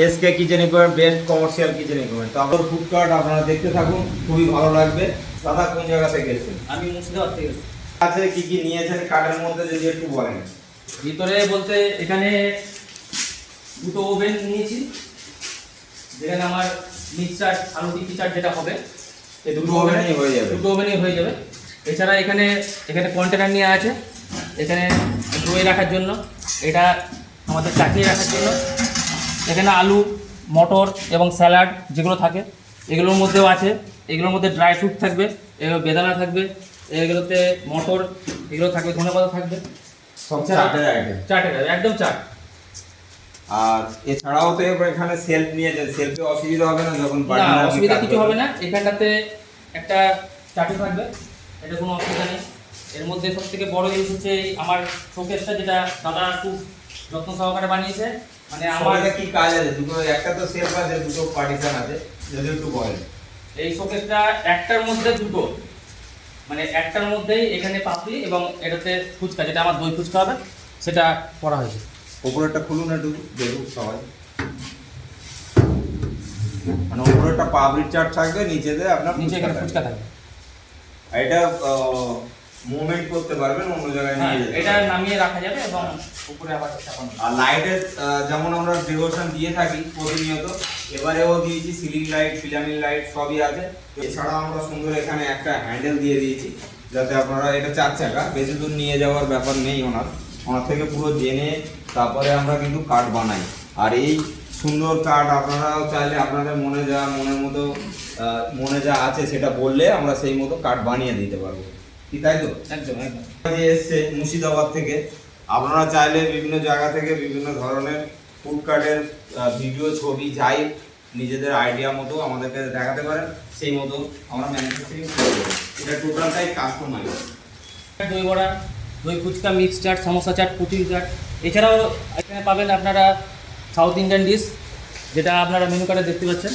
SK kitchen equipment best commercial kitchen equipment. তো আপনার food cart আপনারা দেখতে থাকুন, খুবই ভালো লাগবে। দাদা কোন জায়গা থেকে এসেছেন? আমি মুর্শিদাবাদ থেকে এসেছি। আছে কি কি নিয়েছেন কার্টের মধ্যে যদি একটু বলেন। ভিতরে বলতে এখানে দুটো ওভেন নিয়েছি, যেখানে আমার মিক্সচার আলু টিকি চাট যেটা হবে এই দুটো ওভেনেই হয়ে যাবে। দুটো ওভেনই হয়ে যাবে। এছাড়া এখানে কন্টেনার নিয়ে আছে, এখানে দই রাখার জন্য, এটা আমাদের চাটনি রাখার জন্য। এখানে আলু, মটর এবং স্যালাড যেগুলো থাকে এগুলোর মধ্যেও আছে। এগুলোর মধ্যে ড্রাই ফ্রুট থাকবে, এগুলো বেদানা থাকবে, এগুলোতে মটর এগুলো থাকবে, ধনেপাতা থাকবে। সব চাটের আইটেম। চাটের একদম চাট। আর এছাড়াও তো এখানে সেলফ নিয়েছেন, সেলফে অসুবিধা হবে না যখন না, অসুবিধা কিছু হবে না। এখানটাতে একটা চাটু থাকবে, এটা কোনো অসুবিধা নেই। এর মধ্যে সব থেকে বড় জিনিস হচ্ছে এই আমার শোকেসটা, যেটা দাদা খুব যত্ন সহকারে বানিয়েছে। মানে আমার কি কাজ আছে? দুটো, একটা তো সেলফ আছে, দুটো পার্টিশন আছে, যদি একটু বলেন। এই শোকেসটা একটার মধ্যে দুটো, মানে একটার মধ্যেই এখানে পাপড়ি এবং এটাতে ফুচকা, যেটা আমার দই ফুচকা হবে, সেটা করা হয়েছে। উপরেরটা খুলুন একটু, দেখুন সবাই। মানে উপরেরটা পাবলিক চাট থাকবে, নিচেতে আপনার নিচে এখানে ফুচকা থাকবে। আর এটা মুভমেন্ট করতে পারবেন, অন্য জায়গায় নিয়ে যেতে এটা পারবেন। নামিয়ে রাখা যাবে এবং উপরে আবার চাপানো। আর লাইটের যেমন আমরা ডেকোরেশন দিয়ে থাকি প্রতিনিয়ত, এবারেও দিয়েছি সিলিং লাইট, ফিলামেন্ট লাইট সবই আছে। এছাড়াও আমরা সুন্দর এখানে একটা হ্যান্ডেল দিয়ে দিয়েছি, যাতে আপনারা, এটা 4 চাকা, বেশি দূর নিয়ে যাওয়ার ব্যাপার নেই ওনার থেকে পুরো জেনে তারপরে আমরা কিন্তু কার্ড বানাই। আর এই সুন্দর কার্ড আপনারাও চাইলে আপনাদের মনে যা আছে সেটা বললে আমরা সেই মতো কার্ড বানিয়ে দিতে পারবো, কি তাই তো? একদম একদম। এসছে মুর্শিদাবাদ থেকে। আপনারা চাইলে বিভিন্ন জায়গা থেকে বিভিন্ন ধরনের ফুড কার্টের ভিডিও, ছবি যাই নিজেদের আইডিয়া মতো আমাদেরকে দেখাতে পারেন, সেই মতো আমরা ম্যানুফ্যাকচারিং করে দেবো। এটা টোটালটাই কাস্টমাইজ। দই বড়া, দই ফুচকা, মিক্স চাট, সমোসা চাট, পুটির চাট। এছাড়াও এখানে পাবেন আপনারা সাউথ ইন্ডিয়ান ডিশ, যেটা আপনারা মেনু কার্ডে দেখতে পাচ্ছেন।